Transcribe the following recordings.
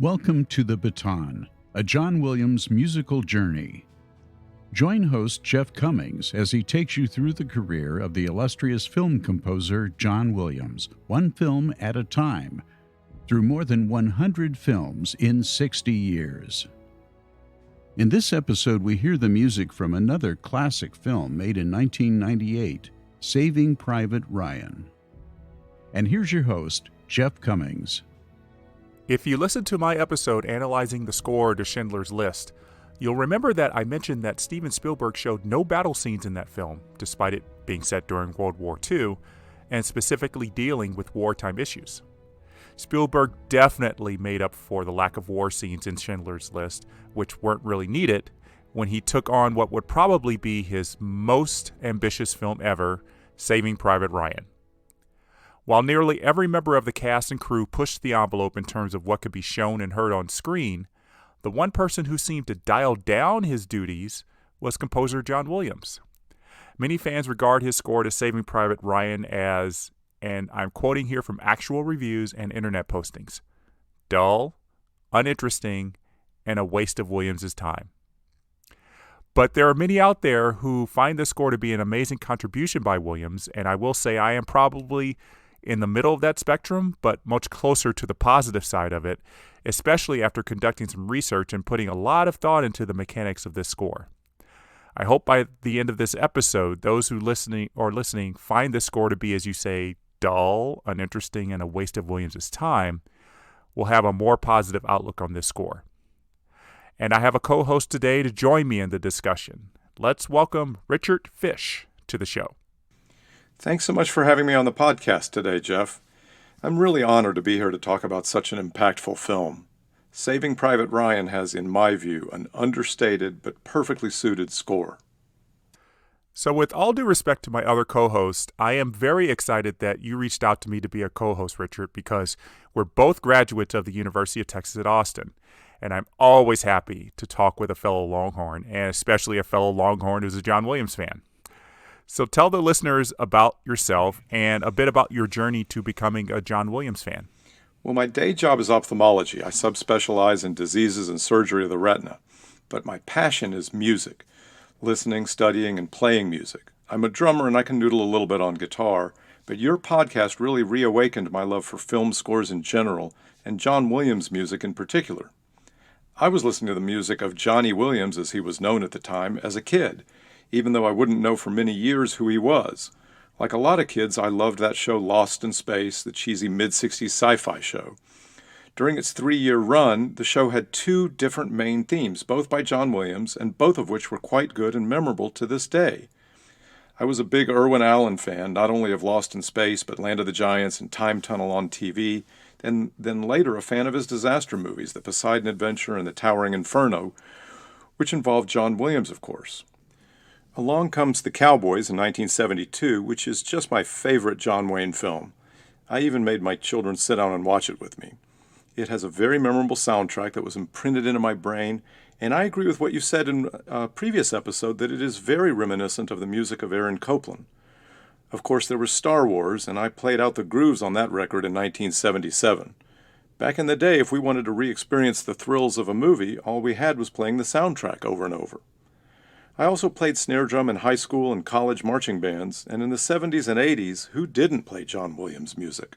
Welcome to The Baton, a John Williams musical journey. Join host Jeff Commings as he takes you through the career of the illustrious film composer John Williams, one film at a time, through more than 100 films in 60 years. In this episode, we hear the music from another classic film made in 1998, Saving Private Ryan. And here's your host, Jeff Commings. If you listened to my episode analyzing the score to Schindler's List, you'll remember that I mentioned that Steven Spielberg showed no battle scenes in that film, despite it being set during World War II, and specifically dealing with wartime issues. Spielberg definitely made up for the lack of war scenes in Schindler's List, which weren't really needed, when he took on what would probably be his most ambitious film ever, Saving Private Ryan. While nearly every member of the cast and crew pushed the envelope in terms of what could be shown and heard on screen, the one person who seemed to dial down his duties was composer John Williams. Many fans regard his score to Saving Private Ryan as, and I'm quoting here from actual reviews and internet postings, dull, uninteresting, and a waste of Williams' time. But there are many out there who find this score to be an amazing contribution by Williams, and I will say I am probably in the middle of that spectrum, but much closer to the positive side of it, especially after conducting some research and putting a lot of thought into the mechanics of this score. I hope by the end of this episode, those who listening find this score to be, as you say, dull, uninteresting, and a waste of Williams' time, will have a more positive outlook on this score. And I have a co-host today to join me in the discussion. Let's welcome Richard Fish to the show. Thanks so much for having me on the podcast today, Jeff. I'm really honored to be here to talk about such an impactful film. Saving Private Ryan has, in my view, an understated but perfectly suited score. So with all due respect to my other co-host, I am very excited that you reached out to me to be a co-host, Richard, because we're both graduates of the University of Texas at Austin. And I'm always happy to talk with a fellow Longhorn, and especially a fellow Longhorn who's a John Williams fan. So tell the listeners about yourself and a bit about your journey to becoming a John Williams fan. Well, my day job is ophthalmology. I subspecialize in diseases and surgery of the retina. But my passion is music, listening, studying, and playing music. I'm a drummer and I can noodle a little bit on guitar, but your podcast really reawakened my love for film scores in general and John Williams music in particular. I was listening to the music of Johnny Williams, as he was known at the time, as a kid, even though I wouldn't know for many years who he was. Like a lot of kids, I loved that show Lost in Space, the cheesy mid-60s sci-fi show. During its 3-year run, the show had 2 different main themes, both by John Williams, and both of which were quite good and memorable to this day. I was a big Irwin Allen fan, not only of Lost in Space, but Land of the Giants and Time Tunnel on TV, and then later a fan of his disaster movies, The Poseidon Adventure and The Towering Inferno, which involved John Williams, of course. Along comes The Cowboys in 1972, which is just my favorite John Wayne film. I even made my children sit down and watch it with me. It has a very memorable soundtrack that was imprinted into my brain, and I agree with what you said in a previous episode that it is very reminiscent of the music of Aaron Copland. Of course, there was Star Wars, and I played out the grooves on that record in 1977. Back in the day, if we wanted to re-experience the thrills of a movie, all we had was playing the soundtrack over and over. I also played snare drum in high school and college marching bands, and in the 70s and 80s, who didn't play John Williams music?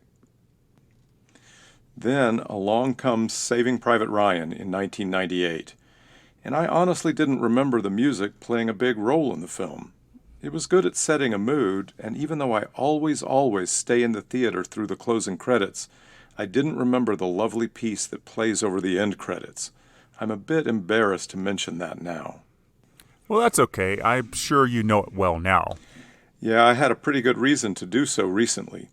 Then along comes Saving Private Ryan in 1998, and I honestly didn't remember the music playing a big role in the film. It was good at setting a mood, and even though I always stay in the theater through the closing credits, I didn't remember the lovely piece that plays over the end credits. I'm a bit embarrassed to mention that now. Well, that's okay. I'm sure you know it well now. Yeah, I had a pretty good reason to do so recently.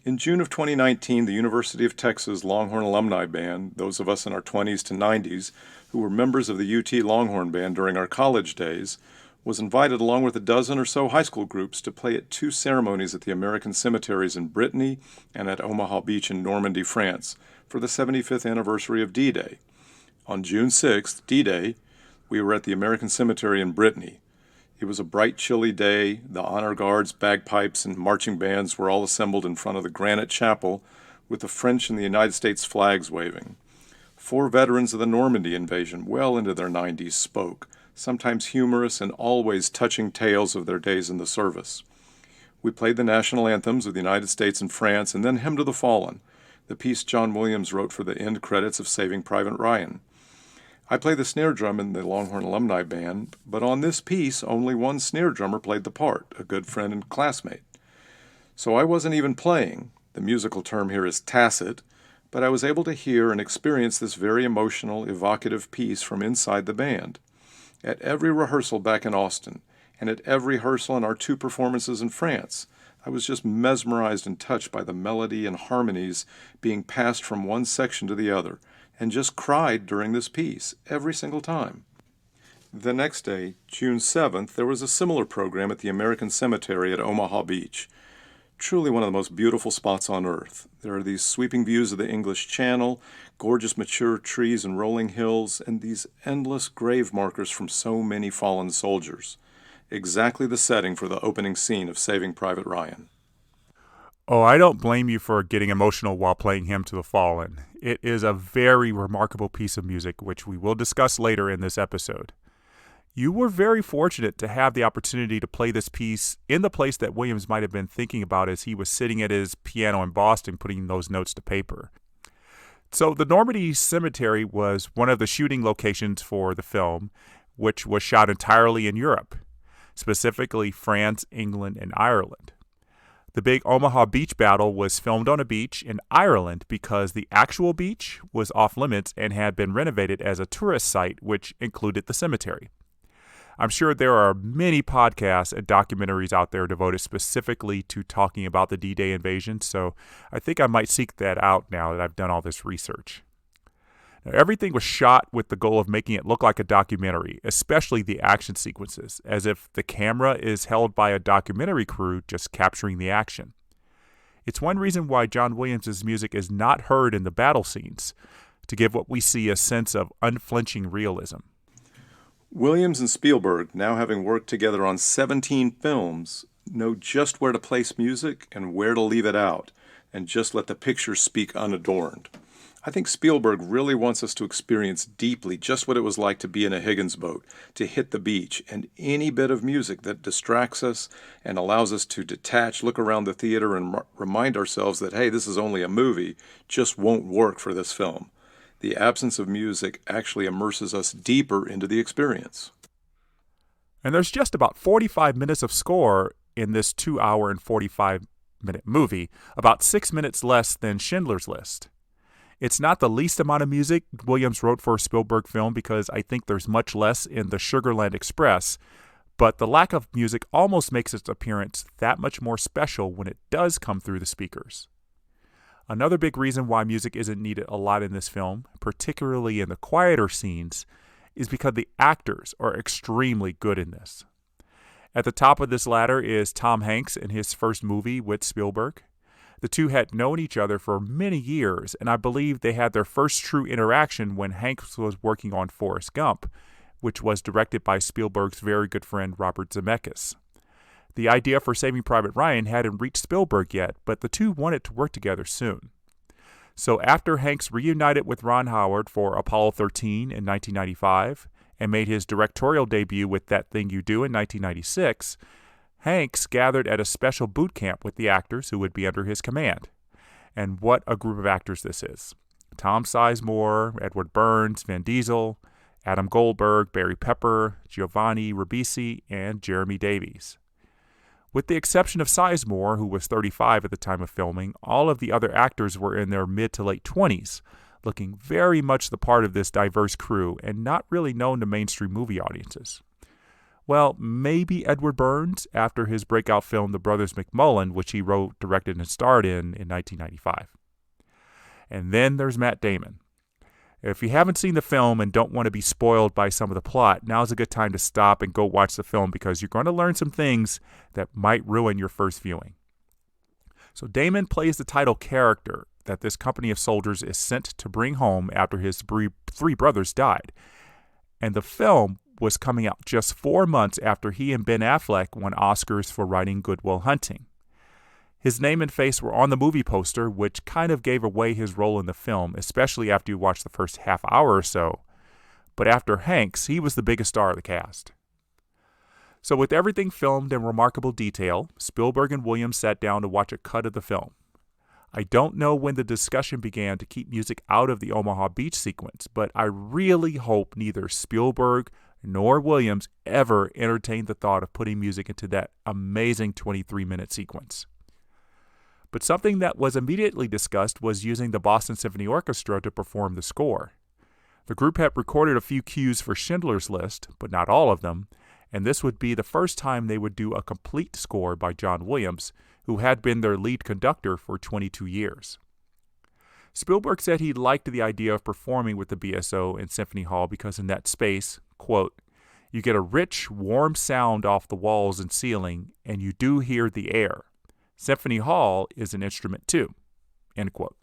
In June of 2019, the University of Texas Longhorn Alumni Band, those of us in our 20s to 90s who were members of the UT Longhorn Band during our college days, was invited along with a dozen or so high school groups to play at 2 ceremonies at the American cemeteries in Brittany and at Omaha Beach in Normandy, France, for the 75th anniversary of D-Day. On June 6th, D-Day, we were at the American Cemetery in Brittany. It was a bright, chilly day. The honor guards, bagpipes, and marching bands were all assembled in front of the granite chapel with the French and the United States flags waving. 4 veterans of the Normandy invasion, well into their 90s, spoke, sometimes humorous and always touching tales of their days in the service. We played the national anthems of the United States and France, and then Hymn to the Fallen, the piece John Williams wrote for the end credits of Saving Private Ryan. I play the snare drum in the Longhorn Alumni Band, but on this piece, only one snare drummer played the part, a good friend and classmate. So I wasn't even playing. The musical term here is tacit, but I was able to hear and experience this very emotional, evocative piece from inside the band. At every rehearsal back in Austin, and at every rehearsal in our 2 performances in France, I was just mesmerized and touched by the melody and harmonies being passed from one section to the other, and just cried during this piece, every single time. The next day, June 7th, there was a similar program at the American Cemetery at Omaha Beach. Truly one of the most beautiful spots on earth. There are these sweeping views of the English Channel, gorgeous mature trees and rolling hills, and these endless grave markers from so many fallen soldiers. Exactly the setting for the opening scene of Saving Private Ryan. Oh, I don't blame you for getting emotional while playing Hymn to the Fallen. It is a very remarkable piece of music, which we will discuss later in this episode. You were very fortunate to have the opportunity to play this piece in the place that Williams might have been thinking about as he was sitting at his piano in Boston putting those notes to paper. So the Normandy Cemetery was one of the shooting locations for the film, which was shot entirely in Europe, specifically France, England, and Ireland. The big Omaha beach battle was filmed on a beach in Ireland because the actual beach was off limits and had been renovated as a tourist site, which included the cemetery. I'm sure there are many podcasts and documentaries out there devoted specifically to talking about the D-Day invasion, so I think I might seek that out now that I've done all this research. Now, everything was shot with the goal of making it look like a documentary, especially the action sequences, as if the camera is held by a documentary crew just capturing the action. It's one reason why John Williams' music is not heard in the battle scenes, to give what we see a sense of unflinching realism. Williams and Spielberg, now having worked together on 17 films, know just where to place music and where to leave it out, and just let the picture speak unadorned. I think Spielberg really wants us to experience deeply just what it was like to be in a Higgins boat, to hit the beach, and any bit of music that distracts us and allows us to detach, look around the theater, and remind ourselves that, hey, this is only a movie, just won't work for this film. The absence of music actually immerses us deeper into the experience. And there's just about 45 minutes of score in this 2-hour and 45-minute movie, about 6 minutes less than Schindler's List. It's not the least amount of music Williams wrote for a Spielberg film because I think there's much less in the Sugarland Express, but the lack of music almost makes its appearance that much more special when it does come through the speakers. Another big reason why music isn't needed a lot in this film, particularly in the quieter scenes, is because the actors are extremely good in this. At the top of this ladder is Tom Hanks in his first movie with Spielberg. The two had known each other for many years, and I believe they had their first true interaction when Hanks was working on Forrest Gump, which was directed by Spielberg's very good friend Robert Zemeckis. The idea for Saving Private Ryan hadn't reached Spielberg yet, but the two wanted to work together soon. So after Hanks reunited with Ron Howard for Apollo 13 in 1995 and made his directorial debut with That Thing You Do in 1996, Hanks gathered at a special boot camp with the actors who would be under his command. And what a group of actors this is. Tom Sizemore, Edward Burns, Vin Diesel, Adam Goldberg, Barry Pepper, Giovanni Ribisi, and Jeremy Davies. With the exception of Sizemore, who was 35 at the time of filming, all of the other actors were in their mid to late 20s, looking very much the part of this diverse crew and not really known to mainstream movie audiences. Well, maybe Edward Burns after his breakout film The Brothers McMullen, which he wrote, directed, and starred in 1995. And then there's Matt Damon. If you haven't seen the film and don't want to be spoiled by some of the plot, now's a good time to stop and go watch the film because you're going to learn some things that might ruin your first viewing. So Damon plays the title character that this company of soldiers is sent to bring home after his three brothers died. And the film was coming out just 4 months after he and Ben Affleck won Oscars for writing Good Will Hunting. His name and face were on the movie poster, which kind of gave away his role in the film, especially after you watched the first half hour or so. But after Hanks, he was the biggest star of the cast. So with everything filmed in remarkable detail, Spielberg and Williams sat down to watch a cut of the film. I don't know when the discussion began to keep music out of the Omaha Beach sequence, but I really hope neither Spielberg nor Williams ever entertained the thought of putting music into that amazing 23-minute sequence. But something that was immediately discussed was using the Boston Symphony Orchestra to perform the score. The group had recorded a few cues for Schindler's List, but not all of them, and this would be the first time they would do a complete score by John Williams, who had been their lead conductor for 22 years. Spielberg said he liked the idea of performing with the BSO in Symphony Hall because in that space, quote, you get a rich, warm sound off the walls and ceiling, and you do hear the air. Symphony Hall is an instrument too, end quote.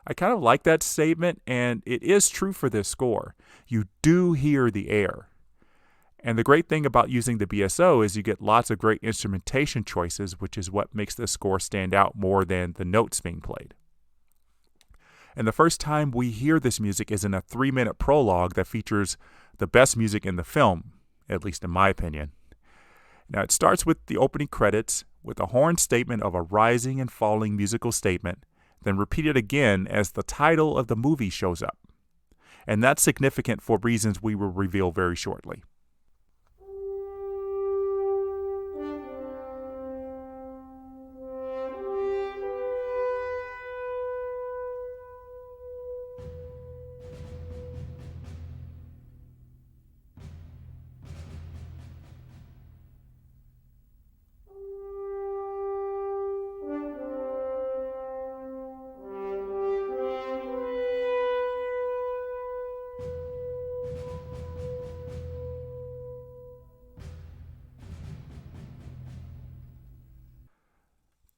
I kind of like that statement, and it is true for this score. You do hear the air. And the great thing about using the BSO is you get lots of great instrumentation choices, which is what makes this score stand out more than the notes being played. And the first time we hear this music is in a 3-minute prologue that features the best music in the film, at least in my opinion. Now, it starts with the opening credits with a horn statement of a rising and falling musical statement, then repeated again as the title of the movie shows up. And that's significant for reasons we will reveal very shortly.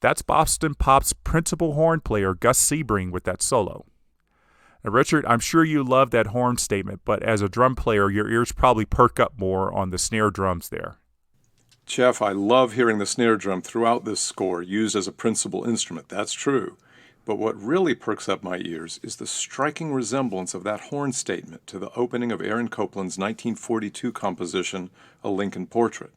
That's Boston Pop's principal horn player, Gus Sebring, with that solo. Now, Richard, I'm sure you love that horn statement, but as a drum player, your ears probably perk up more on the snare drums there. Jeff, I love hearing the snare drum throughout this score used as a principal instrument. That's true. But what really perks up my ears is the striking resemblance of that horn statement to the opening of Aaron Copland's 1942 composition, A Lincoln Portrait.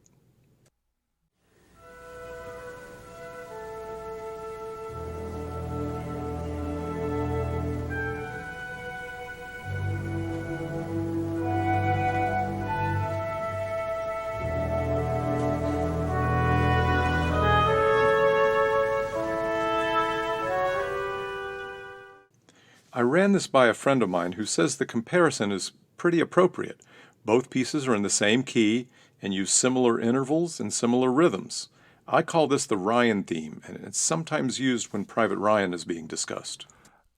I ran this by a friend of mine who says the comparison is pretty appropriate. Both pieces are in the same key and use similar intervals and similar rhythms. I call this the Ryan theme, and it's sometimes used when Private Ryan is being discussed.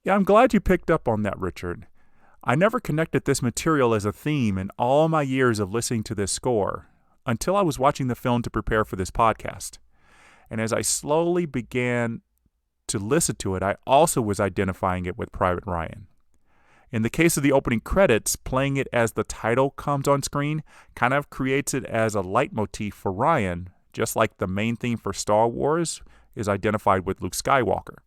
Yeah, I'm glad you picked up on that, Richard. I never connected this material as a theme in all my years of listening to this score until I was watching the film to prepare for this podcast. And as I slowly began to listen to it, I also was identifying it with Private Ryan. In the case of the opening credits, playing it as the title comes on screen kind of creates it as a leitmotif for Ryan, just like the main theme for Star Wars is identified with Luke Skywalker.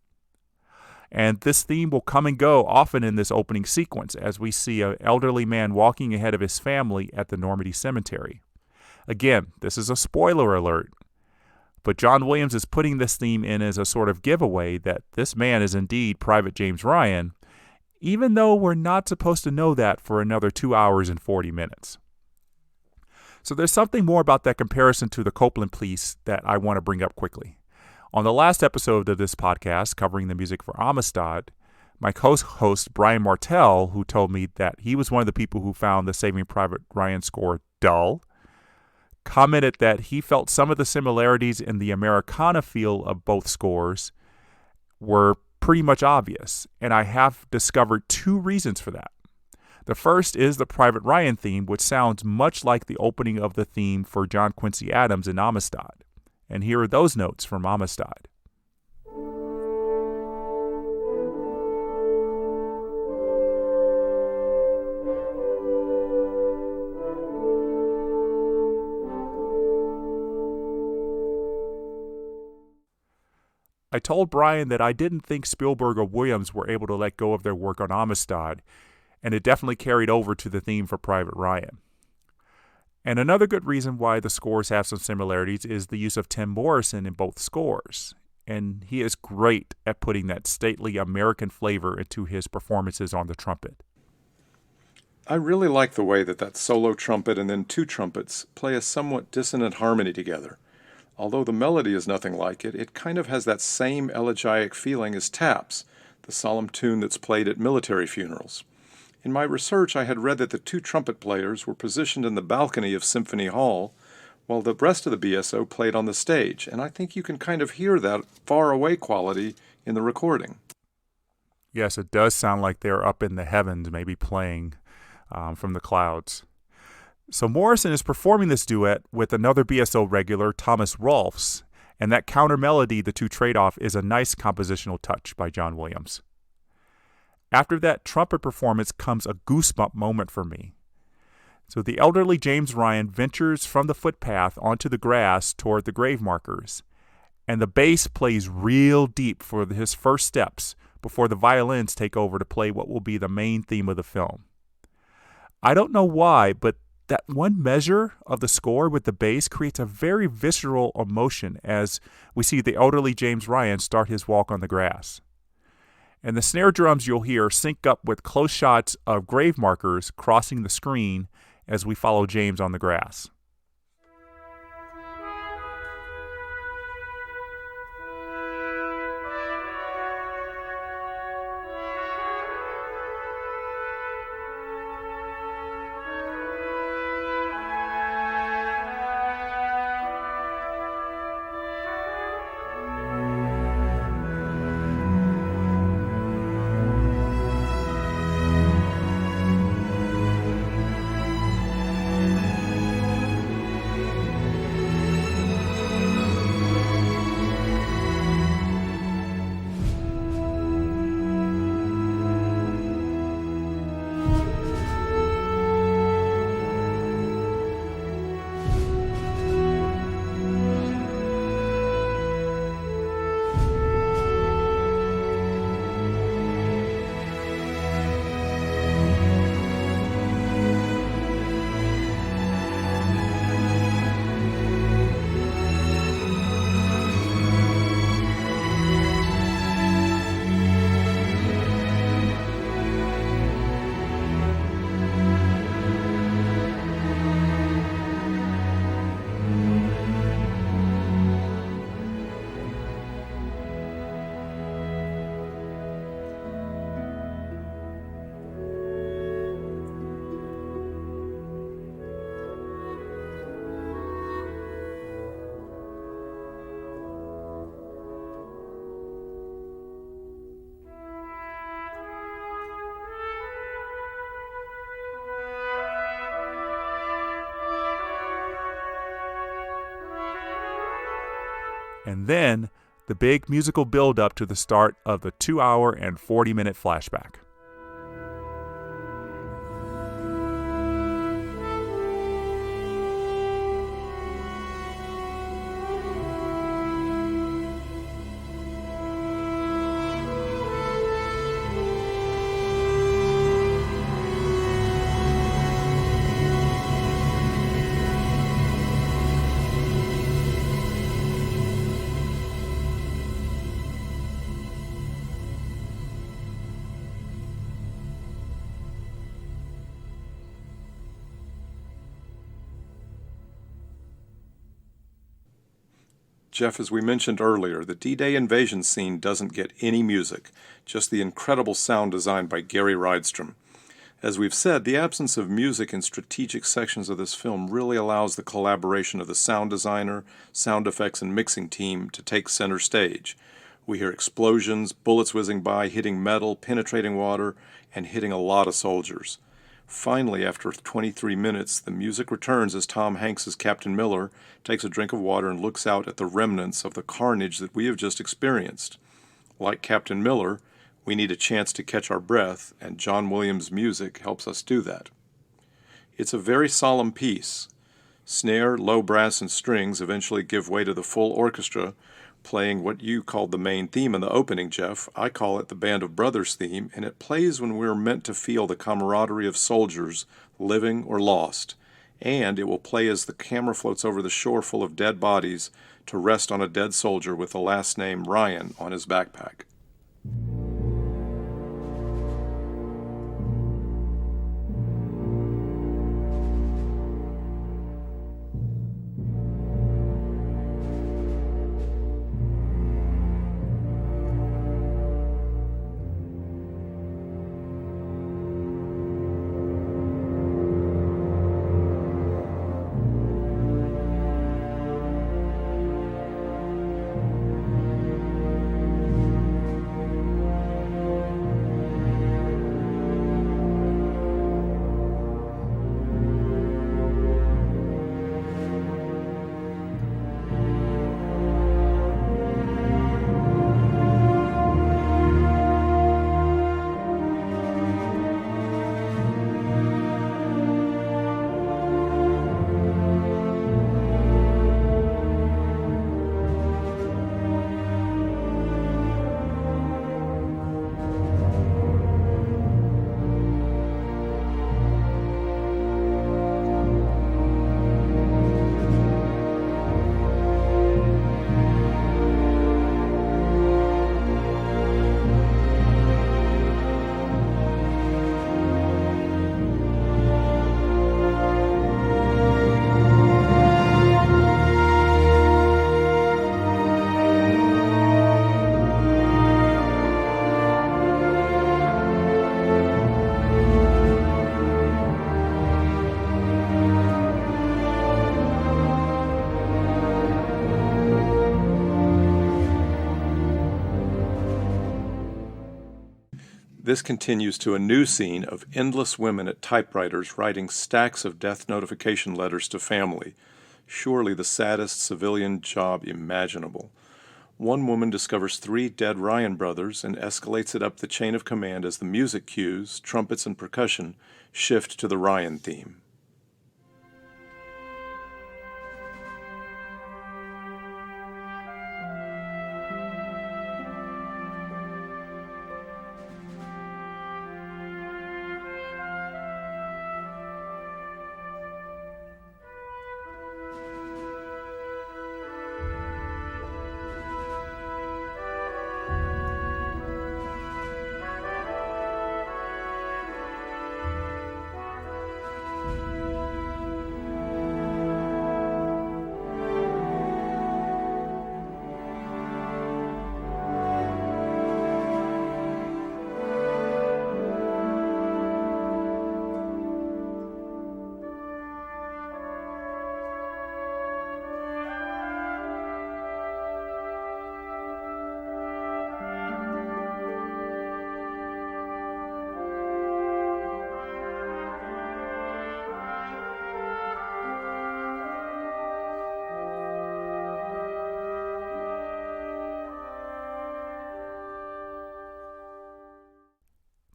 And this theme will come and go often in this opening sequence as we see an elderly man walking ahead of his family at the Normandy Cemetery. Again, this is a spoiler alert, but John Williams is putting this theme in as a sort of giveaway that this man is indeed Private James Ryan, even though we're not supposed to know that for another 2 hours and 40 minutes. So there's something more about that comparison to the Copland piece that I want to bring up quickly. On the last episode of this podcast covering the music for Amistad, my co-host Brian Martell, who told me that he was one of the people who found the Saving Private Ryan score dull, commented that he felt some of the similarities in the Americana feel of both scores were pretty much obvious, and I have discovered 2 reasons for that. The first is the Private Ryan theme, which sounds much like the opening of the theme for John Quincy Adams in Amistad. And here are those notes from Amistad. I told Brian that I didn't think Spielberg or Williams were able to let go of their work on Amistad, and it definitely carried over to the theme for Private Ryan. And another good reason why the scores have some similarities is the use of Tim Morrison in both scores. And he is great at putting that stately American flavor into his performances on the trumpet. I really like the way that solo trumpet and then two trumpets play a somewhat dissonant harmony together. Although the melody is nothing like it, it kind of has that same elegiac feeling as taps, the solemn tune that's played at military funerals. In my research, I had read that the two trumpet players were positioned in the balcony of Symphony Hall, while the rest of the BSO played on the stage, and I think you can kind of hear that far-away quality in the recording. Yes, it does sound like they're up in the heavens, maybe playing from the clouds. So Morrison is performing this duet with another BSO regular, Thomas Rolfs, and that counter melody the two trade off is a nice compositional touch by John Williams. After that trumpet performance comes a goosebump moment for me. So the elderly James Ryan ventures from the footpath onto the grass toward the grave markers, and the bass plays real deep for his first steps before the violins take over to play what will be the main theme of the film. I don't know why, but that one measure of the score with the bass creates a very visceral emotion as we see the elderly James Ryan start his walk on the grass. And the snare drums you'll hear sync up with close shots of grave markers crossing the screen as we follow James on the grass. And then the big musical build-up to the start of the 2-hour and 40-minute flashback. Jeff, as we mentioned earlier, the D-Day invasion scene doesn't get any music, just the incredible sound design by Gary Rydstrom. As we've said, the absence of music in strategic sections of this film really allows the collaboration of the sound designer, sound effects, and mixing team to take center stage. We hear explosions, bullets whizzing by, hitting metal, penetrating water, and hitting a lot of soldiers. Finally, after 23 minutes, the music returns as Tom Hanks' Captain Miller takes a drink of water and looks out at the remnants of the carnage that we have just experienced. Like Captain Miller, we need a chance to catch our breath, and John Williams' music helps us do that. It's a very solemn piece. Snare, low brass, and strings eventually give way to the full orchestra, playing what you called the main theme in the opening, Jeff. I call it the Band of Brothers theme, and it plays when we're meant to feel the camaraderie of soldiers, living or lost. And it will play as the camera floats over the shore full of dead bodies to rest on a dead soldier with the last name Ryan on his backpack. This continues to a new scene of endless women at typewriters writing stacks of death notification letters to family, surely the saddest civilian job imaginable. One woman discovers 3 dead Ryan brothers and escalates it up the chain of command as the music cues, trumpets and percussion, shift to the Ryan theme.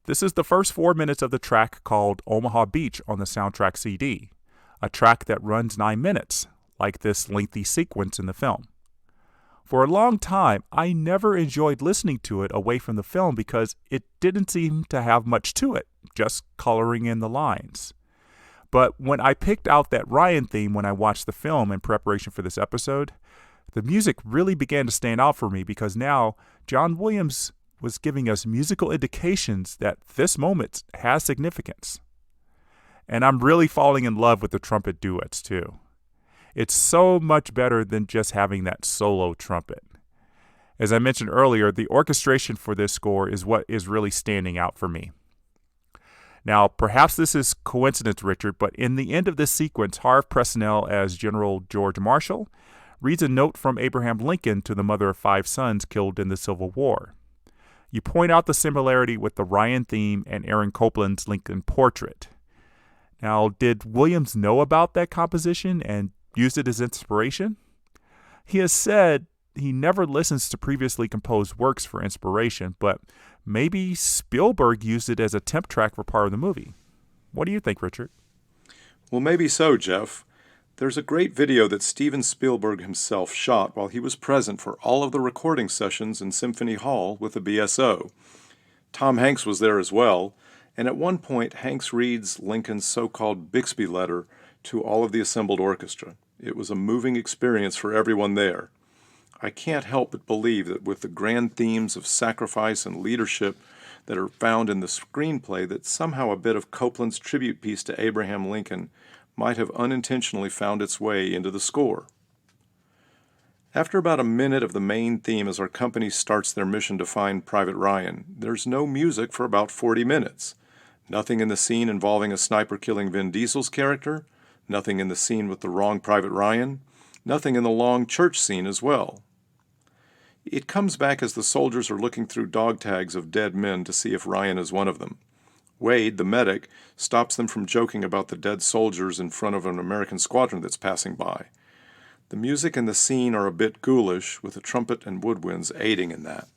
This is the first 4 minutes of the track called Omaha Beach on the soundtrack CD, a track that runs 9 minutes, like this lengthy sequence in the film. For a long time, I never enjoyed listening to it away from the film because it didn't seem to have much to it, just coloring in the lines. But when I picked out that Ryan theme when I watched the film in preparation for this episode, the music really began to stand out for me because now John Williams was giving us musical indications that this moment has significance. And I'm really falling in love with the trumpet duets too. It's so much better than just having that solo trumpet. As I mentioned earlier, the orchestration for this score is what is really standing out for me. Now, perhaps this is coincidence, Richard, but in the end of this sequence, Harve Presnell as General George Marshall reads a note from Abraham Lincoln to the mother of 5 sons killed in the Civil War. You point out the similarity with the Ryan theme and Aaron Copland's Lincoln portrait. Now, did Williams know about that composition and used it as inspiration? He has said he never listens to previously composed works for inspiration, but maybe Spielberg used it as a temp track for part of the movie. What do you think, Richard? Well, maybe so, Jeff. There's a great video that Steven Spielberg himself shot while he was present for all of the recording sessions in Symphony Hall with the BSO. Tom Hanks was there as well, and at one point Hanks reads Lincoln's so-called Bixby letter to all of the assembled orchestra. It was a moving experience for everyone there. I can't help but believe that with the grand themes of sacrifice and leadership that are found in the screenplay, that somehow a bit of Copland's tribute piece to Abraham Lincoln might have unintentionally found its way into the score. After about a minute of the main theme as our company starts their mission to find Private Ryan, there's no music for about 40 minutes. Nothing in the scene involving a sniper killing Vin Diesel's character, nothing in the scene with the wrong Private Ryan, nothing in the long church scene as well. It comes back as the soldiers are looking through dog tags of dead men to see if Ryan is one of them. Wade, the medic, stops them from joking about the dead soldiers in front of an American squadron that's passing by. The music and the scene are a bit ghoulish, with the trumpet and woodwinds aiding in that.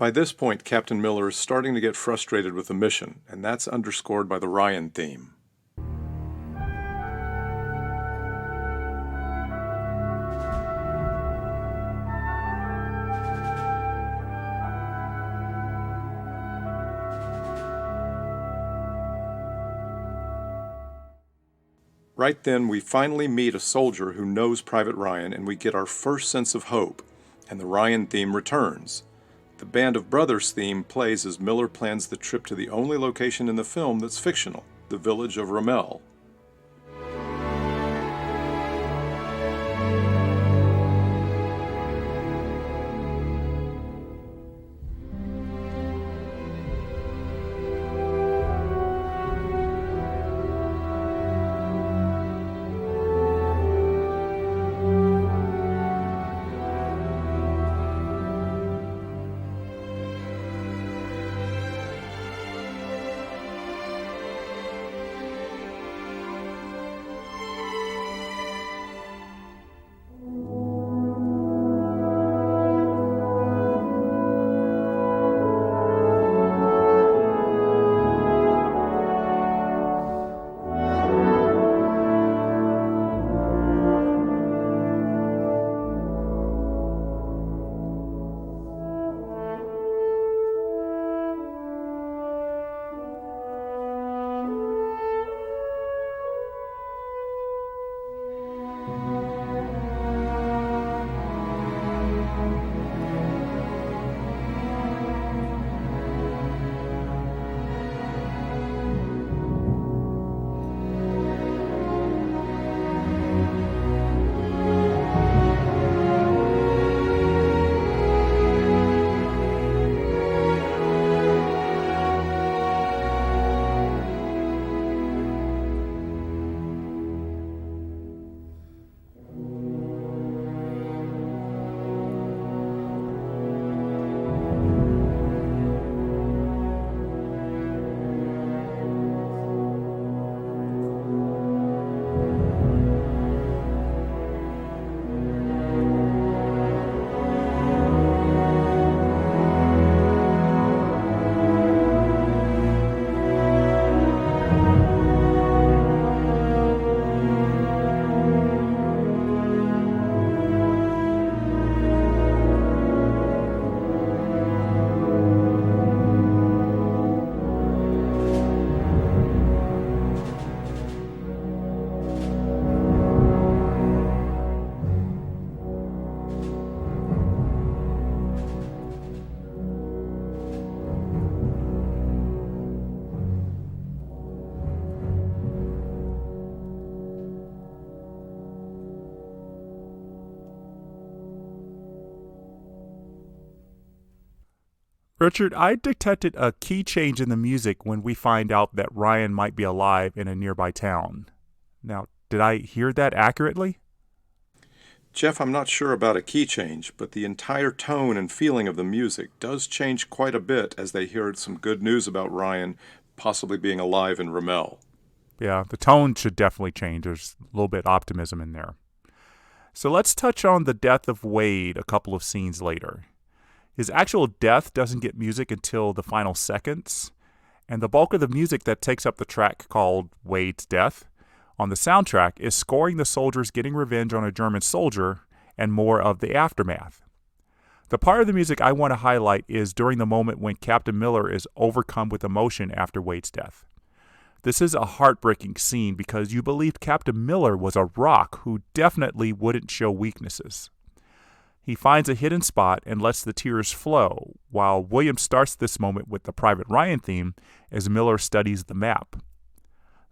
By this point, Captain Miller is starting to get frustrated with the mission, and that's underscored by the Ryan theme. Right then, we finally meet a soldier who knows Private Ryan, and we get our first sense of hope, and the Ryan theme returns. The Band of Brothers theme plays as Miller plans the trip to the only location in the film that's fictional, the village of Ramelle. Richard, I detected a key change in the music when we find out that Ryan might be alive in a nearby town. Now, did I hear that accurately? Jeff, I'm not sure about a key change, but the entire tone and feeling of the music does change quite a bit as they hear some good news about Ryan possibly being alive in Ramel. Yeah, the tone should definitely change. There's a little bit of optimism in there. So let's touch on the death of Wade a couple of scenes later. His actual death doesn't get music until the final seconds, and the bulk of the music that takes up the track called Wade's Death on the soundtrack is scoring the soldiers getting revenge on a German soldier and more of the aftermath. The part of the music I want to highlight is during the moment when Captain Miller is overcome with emotion after Wade's death. This is a heartbreaking scene because you believe Captain Miller was a rock who definitely wouldn't show weaknesses. He finds a hidden spot and lets the tears flow, while Williams starts this moment with the Private Ryan theme as Miller studies the map.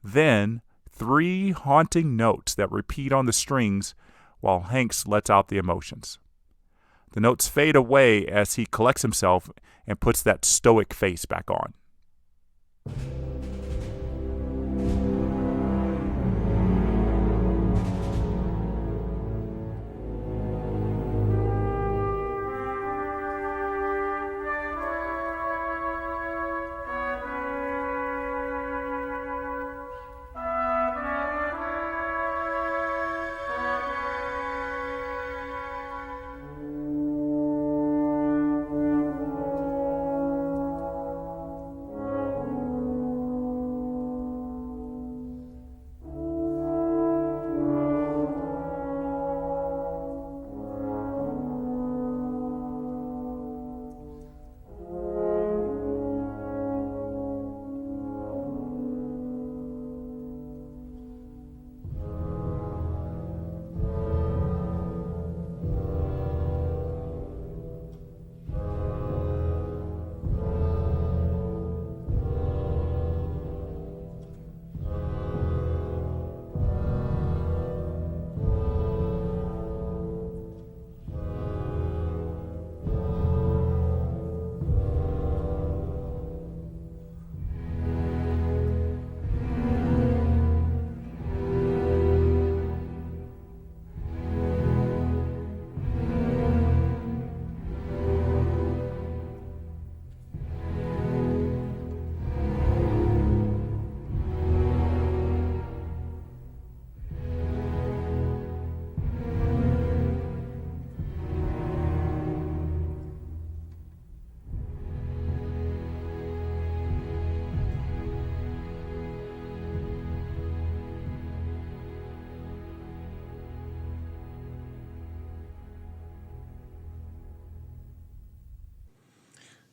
Then, 3 haunting notes that repeat on the strings while Hanks lets out the emotions. The notes fade away as he collects himself and puts that stoic face back on.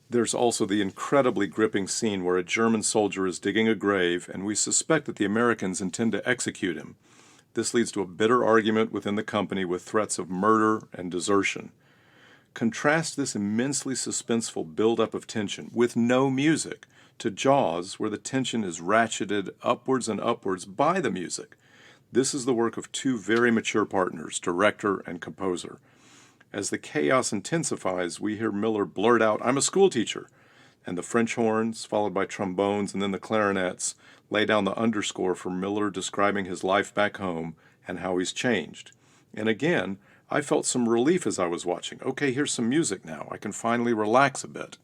There's also the incredibly gripping scene where a German soldier is digging a grave, and we suspect that the Americans intend to execute him. This leads to a bitter argument within the company with threats of murder and desertion. Contrast this immensely suspenseful buildup of tension with no music to Jaws, where the tension is ratcheted upwards and upwards by the music. This is the work of 2 very mature partners, director and composer. As the chaos intensifies, we hear Miller blurt out, "I'm a schoolteacher," and the French horns, followed by trombones and then the clarinets, lay down the underscore for Miller describing his life back home and how he's changed. And again, I felt some relief as I was watching. Okay, here's some music now. I can finally relax a bit.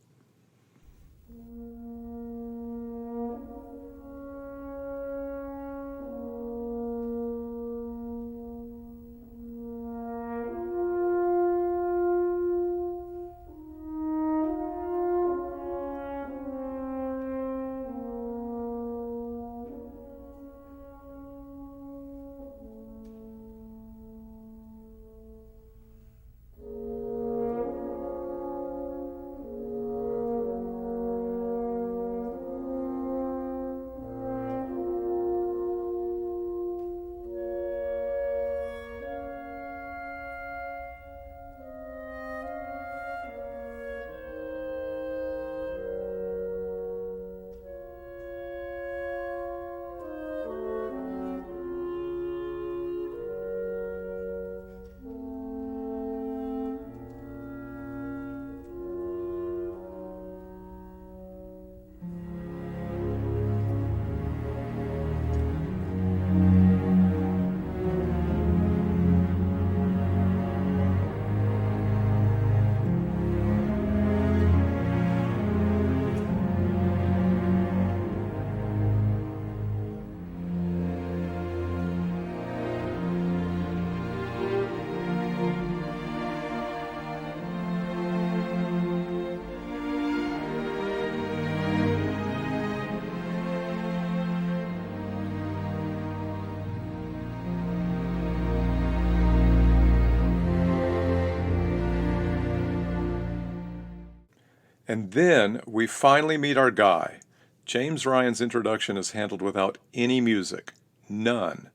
And then we finally meet our guy. James Ryan's introduction is handled without any music. None.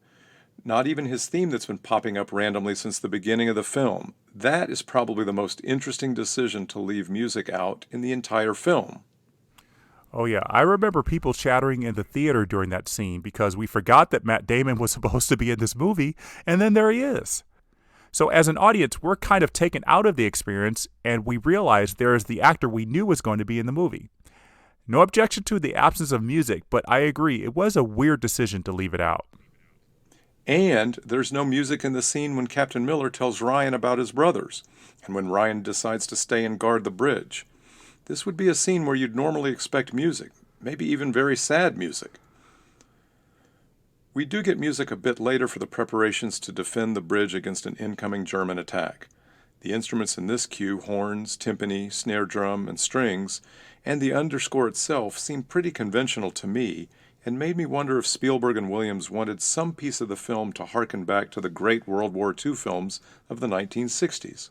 Not even his theme that's been popping up randomly since the beginning of the film. That is probably the most interesting decision to leave music out in the entire film. Oh yeah, I remember people chattering in the theater during that scene because we forgot that Matt Damon was supposed to be in this movie, and then there he is. So as an audience, we're kind of taken out of the experience, and we realize there is the actor we knew was going to be in the movie. No objection to the absence of music, but I agree, it was a weird decision to leave it out. And there's no music in the scene when Captain Miller tells Ryan about his brothers, and when Ryan decides to stay and guard the bridge. This would be a scene where you'd normally expect music, maybe even very sad music. We do get music a bit later for the preparations to defend the bridge against an incoming German attack. The instruments in this cue, horns, timpani, snare drum, and strings, and the underscore itself seem pretty conventional to me, and made me wonder if Spielberg and Williams wanted some piece of the film to harken back to the great World War II films of the 1960s.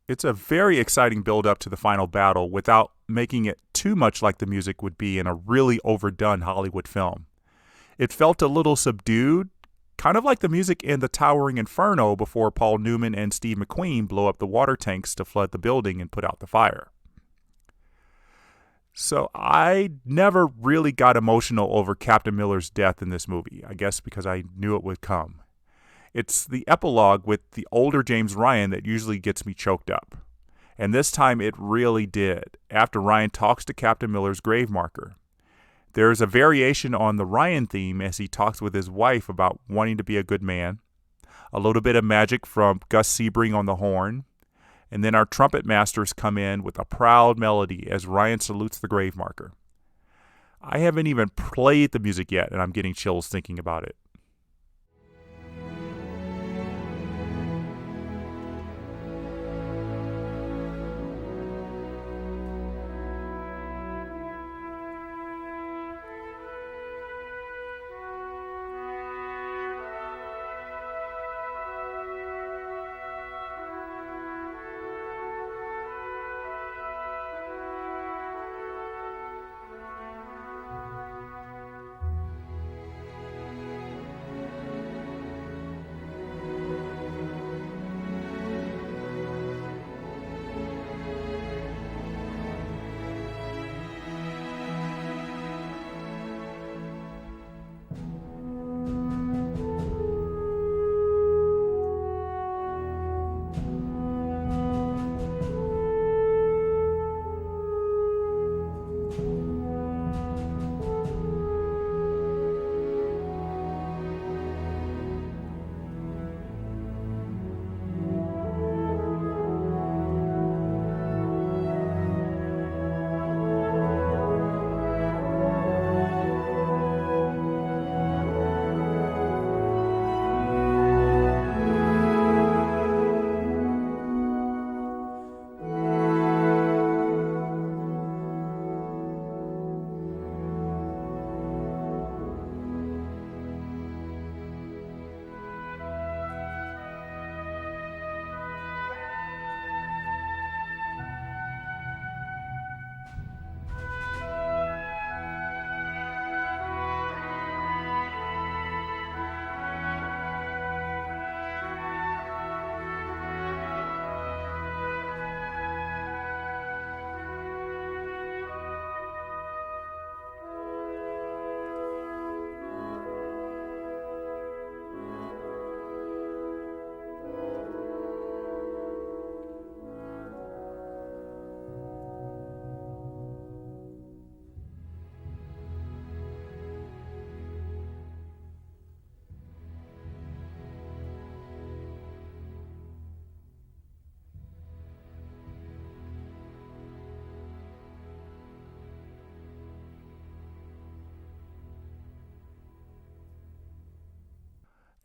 It's a very exciting build-up to the final battle without making it too much like the music would be in a really overdone Hollywood film. It felt a little subdued, kind of like the music in The Towering Inferno before Paul Newman and Steve McQueen blow up the water tanks to flood the building and put out the fire. So I never really got emotional over Captain Miller's death in this movie, I guess because I knew it would come. It's the epilogue with the older James Ryan that usually gets me choked up. And this time it really did, after Ryan talks to Captain Miller's grave marker. There's a variation on the Ryan theme as he talks with his wife about wanting to be a good man, a little bit of magic from Gus Sebring on the horn, and then our trumpet masters come in with a proud melody as Ryan salutes the grave marker. I haven't even played the music yet, and I'm getting chills thinking about it.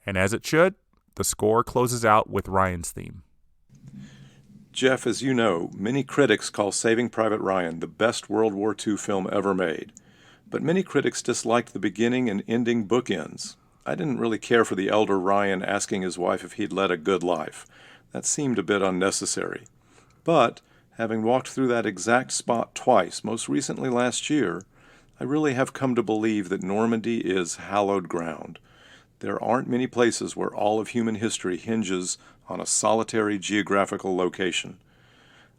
And as it should, the score closes out with Ryan's theme. Jeff, as you know, many critics call Saving Private Ryan the best World War II film ever made. But many critics disliked the beginning and ending bookends. I didn't really care for the elder Ryan asking his wife if he'd led a good life. That seemed a bit unnecessary. But, having walked through that exact spot twice, most recently last year, I really have come to believe that Normandy is hallowed ground. There aren't many places where all of human history hinges on a solitary geographical location.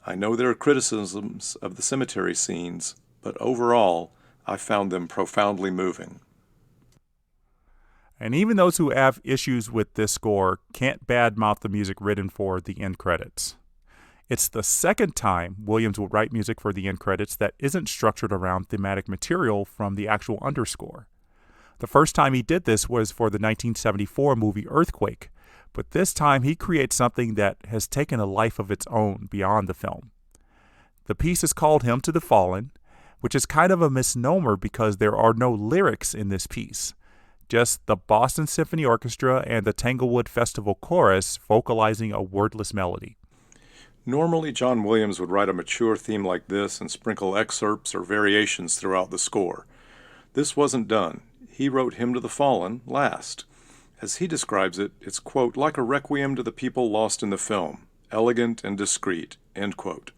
I know there are criticisms of the cemetery scenes, but overall, I found them profoundly moving. And even those who have issues with this score can't badmouth the music written for the end credits. It's the second time Williams will write music for the end credits that isn't structured around thematic material from the actual underscore. The first time he did this was for the 1974 movie Earthquake, but this time he creates something that has taken a life of its own beyond the film. The piece is called Hymn to the Fallen, which is kind of a misnomer because there are no lyrics in this piece, just the Boston Symphony Orchestra and the Tanglewood Festival Chorus vocalizing a wordless melody. Normally, John Williams would write a mature theme like this and sprinkle excerpts or variations throughout the score. This wasn't done. He wrote Hymn to the Fallen last. As he describes it, it's, quote, like a requiem to the people lost in the film, elegant and discreet, end quote.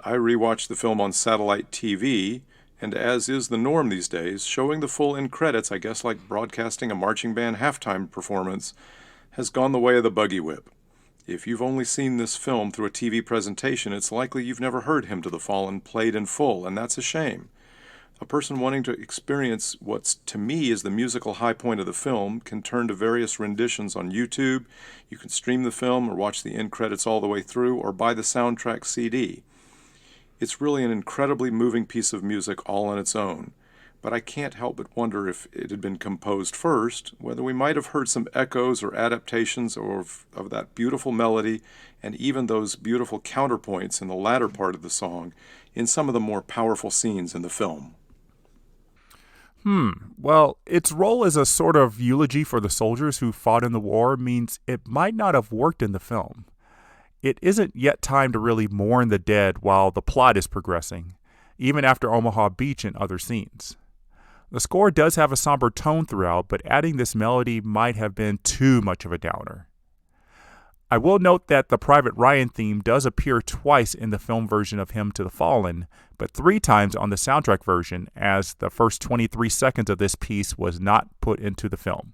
I rewatched the film on satellite TV, and as is the norm these days, showing the full end credits, I guess like broadcasting a marching band halftime performance, has gone the way of the buggy whip. If you've only seen this film through a TV presentation, it's likely you've never heard Hymn to the Fallen played in full, and that's a shame. A person wanting to experience what to me is the musical high point of the film can turn to various renditions on YouTube. You can stream the film or watch the end credits all the way through or buy the soundtrack CD. It's really an incredibly moving piece of music all on its own, but I can't help but wonder if it had been composed first, whether we might have heard some echoes or adaptations of that beautiful melody and even those beautiful counterpoints in the latter part of the song in some of the more powerful scenes in the film. Well, its role as a sort of eulogy for the soldiers who fought in the war means it might not have worked in the film. It isn't yet time to really mourn the dead while the plot is progressing, even after Omaha Beach and other scenes. The score does have a somber tone throughout, but adding this melody might have been too much of a downer. I will note that the Private Ryan theme does appear twice in the film version of Hymn to the Fallen, but 3 times on the soundtrack version, as the first 23 seconds of this piece was not put into the film.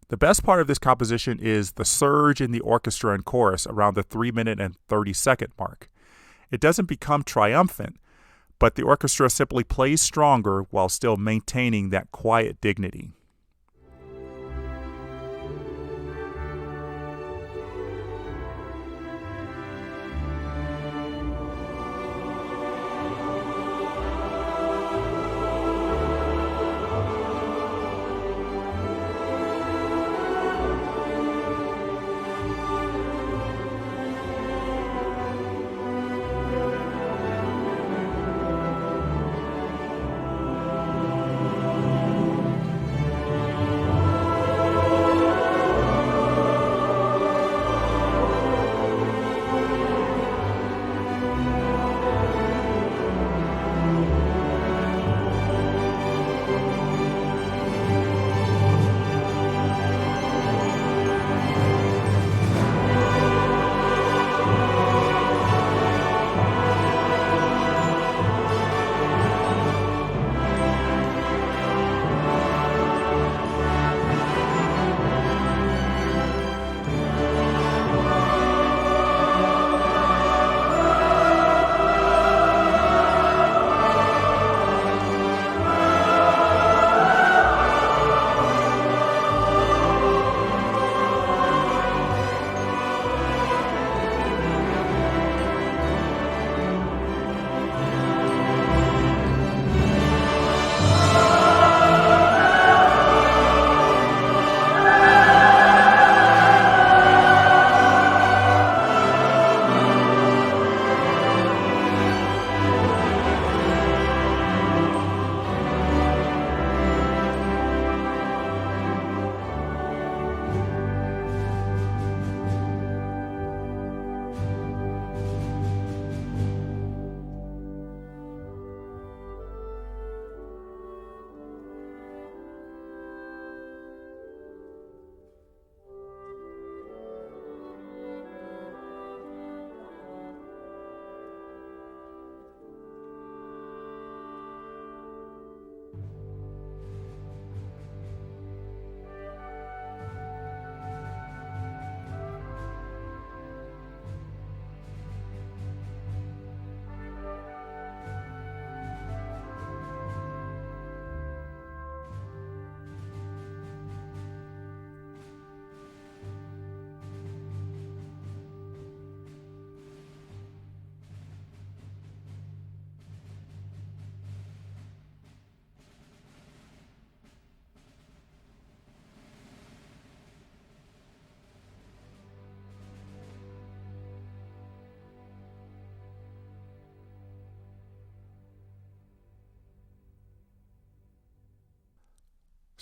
The best part of this composition is the surge in the orchestra and chorus around the 3-minute and 30-second mark. It doesn't become triumphant, but the orchestra simply plays stronger while still maintaining that quiet dignity.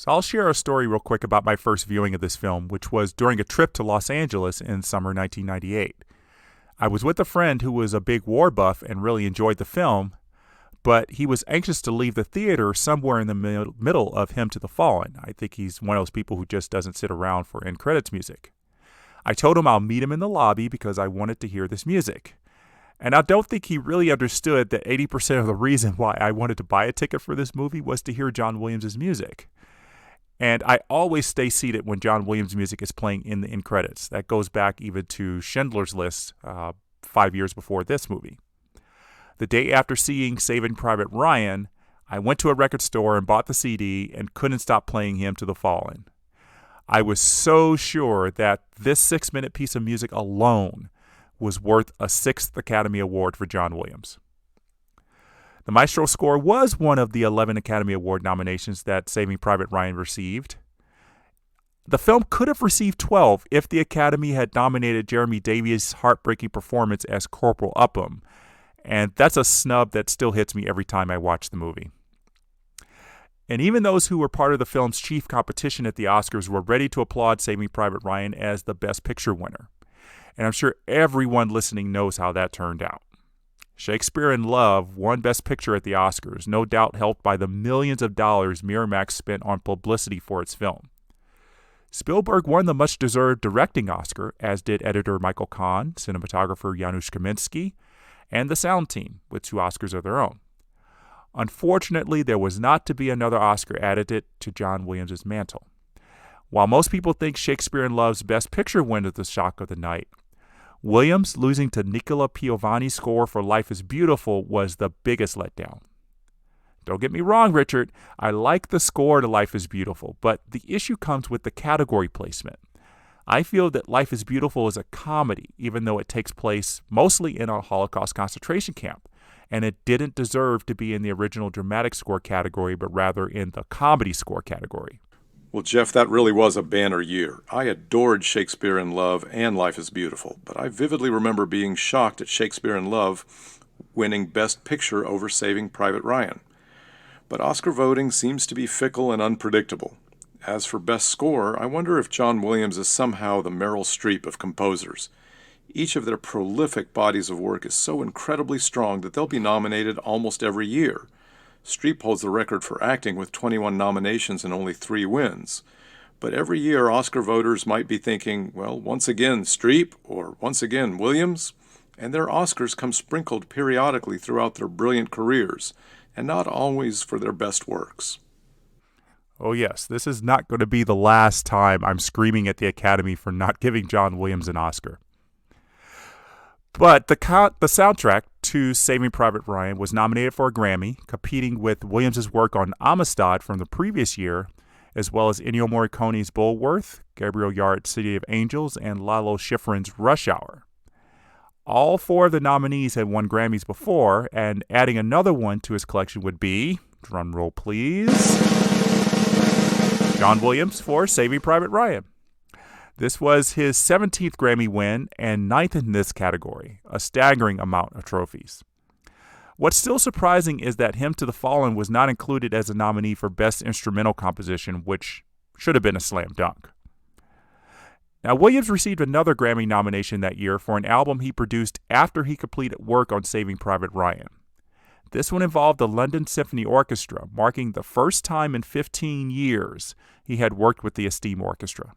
So I'll share a story real quick about my first viewing of this film, which was during a trip to Los Angeles in summer 1998. I was with a friend who was a big war buff and really enjoyed the film, but he was anxious to leave the theater somewhere in the middle of Hymn to the Fallen. I think he's one of those people who just doesn't sit around for end credits music. I told him I'll meet him in the lobby because I wanted to hear this music. And I don't think he really understood that 80% of the reason why I wanted to buy a ticket for this movie was to hear John Williams' music. And I always stay seated when John Williams' music is playing in the end credits. That goes back even to Schindler's List 5 years before this movie. The day after seeing Saving Private Ryan, I went to a record store and bought the CD and couldn't stop playing Hymn to the Fallen. I was so sure that this 6-minute piece of music alone was worth a 6th Academy Award for John Williams. The Maestro score was one of the 11 Academy Award nominations that Saving Private Ryan received. The film could have received 12 if the Academy had nominated Jeremy Davies' heartbreaking performance as Corporal Upham, and that's a snub that still hits me every time I watch the movie. And even those who were part of the film's chief competition at the Oscars were ready to applaud Saving Private Ryan as the Best Picture winner. And I'm sure everyone listening knows how that turned out. Shakespeare in Love won Best Picture at the Oscars, no doubt helped by the millions of dollars Miramax spent on publicity for its film. Spielberg won the much-deserved directing Oscar, as did editor Michael Kahn, cinematographer Janusz Kaminski, and the sound team, with 2 Oscars of their own. Unfortunately, there was not to be another Oscar added to John Williams' mantle. While most people think Shakespeare in Love's Best Picture win is the shock of the night, Williams losing to Nicola Piovani's score for Life is Beautiful was the biggest letdown. Don't get me wrong, Richard, I like the score to Life is Beautiful, but the issue comes with the category placement. I feel that Life is Beautiful is a comedy, even though it takes place mostly in a Holocaust concentration camp, and it didn't deserve to be in the original dramatic score category, but rather in the comedy score category. Well, Jeff, that really was a banner year. I adored Shakespeare in Love and Life is Beautiful, but I vividly remember being shocked at Shakespeare in Love winning Best Picture over Saving Private Ryan. But Oscar voting seems to be fickle and unpredictable. As for Best Score, I wonder if John Williams is somehow the Meryl Streep of composers. Each of their prolific bodies of work is so incredibly strong that they'll be nominated almost every year. Streep holds the record for acting with 21 nominations and only 3 wins. But every year, Oscar voters might be thinking, well, once again Streep, or once again Williams, and their Oscars come sprinkled periodically throughout their brilliant careers, and not always for their best works. Oh yes, this is not going to be the last time I'm screaming at the Academy for not giving John Williams an Oscar. But the soundtrack to Saving Private Ryan was nominated for a Grammy, competing with Williams' work on Amistad from the previous year, as well as Ennio Morricone's Bulworth, Gabriel Yard's City of Angels, and Lalo Schifrin's Rush Hour. All 4 of the nominees had won Grammys before, and adding another one to his collection would be, drum roll please, John Williams for Saving Private Ryan. This was his 17th Grammy win and 9th in this category, a staggering amount of trophies. What's still surprising is that Hymn to the Fallen was not included as a nominee for Best Instrumental Composition, which should have been a slam dunk. Now, Williams received another Grammy nomination that year for an album he produced after he completed work on Saving Private Ryan. This one involved the London Symphony Orchestra, marking the first time in 15 years he had worked with the esteemed orchestra.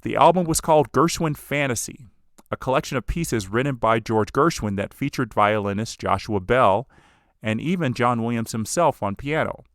The album was called Gershwin Fantasy, a collection of pieces written by George Gershwin that featured violinist Joshua Bell and even John Williams himself on piano.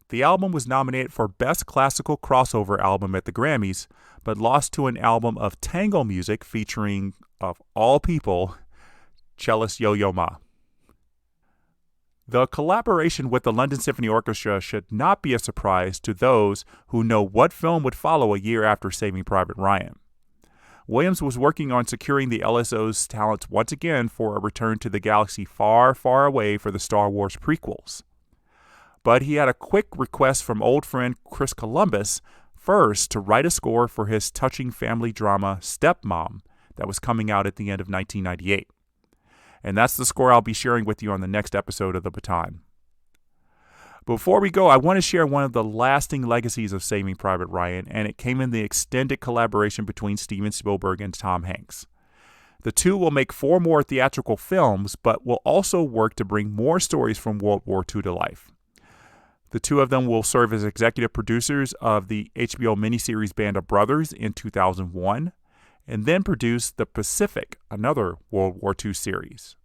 The album was nominated for Best Classical Crossover Album at the Grammys, but lost to an album of tango music featuring, of all people, cellist Yo-Yo Ma. The collaboration with the London Symphony Orchestra should not be a surprise to those who know what film would follow a year after Saving Private Ryan. Williams was working on securing the LSO's talents once again for a return to the galaxy far, far away for the Star Wars prequels. But he had a quick request from old friend Chris Columbus first to write a score for his touching family drama Stepmom that was coming out at the end of 1998. And that's the score I'll be sharing with you on the next episode of The Baton. Before we go, I want to share one of the lasting legacies of Saving Private Ryan, and it came in the extended collaboration between Steven Spielberg and Tom Hanks. The two will make 4 more theatrical films, but will also work to bring more stories from World War II to life. The two of them will serve as executive producers of the HBO miniseries Band of Brothers in 2001, and then produce The Pacific, another World War II series.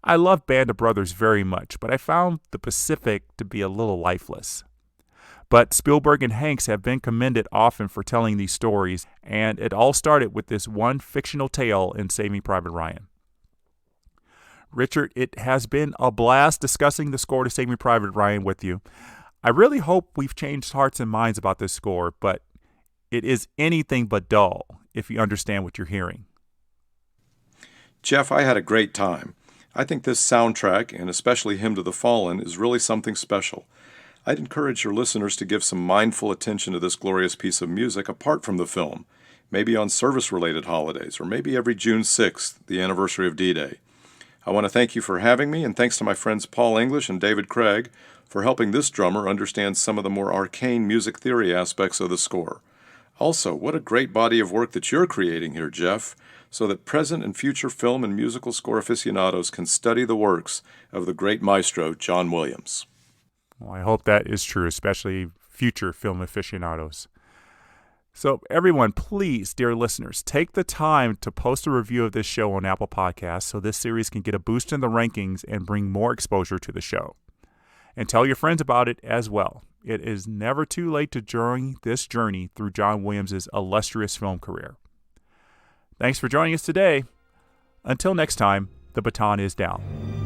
I love Band of Brothers very much, but I found The Pacific to be a little lifeless. But Spielberg and Hanks have been commended often for telling these stories, and it all started with this one fictional tale in Saving Private Ryan. Richard, it has been a blast discussing the score to Saving Private Ryan with you. I really hope we've changed hearts and minds about this score, but it is anything but dull if you understand what you're hearing. Jeff, I had a great time. I think this soundtrack, and especially Hymn to the Fallen, is really something special. I'd encourage your listeners to give some mindful attention to this glorious piece of music apart from the film, maybe on service-related holidays, or maybe every June 6th, the anniversary of D-Day. I want to thank you for having me, and thanks to my friends Paul English and David Craig for helping this drummer understand some of the more arcane music theory aspects of the score. Also, what a great body of work that you're creating here, Jeff, so that present and future film and musical score aficionados can study the works of the great maestro, John Williams. Well, I hope that is true, especially future film aficionados. So everyone, please, dear listeners, take the time to post a review of this show on Apple Podcasts so this series can get a boost in the rankings and bring more exposure to the show. And tell your friends about it as well. It is never too late to join this journey through John Williams' illustrious film career. Thanks for joining us today. Until next time, the baton is down.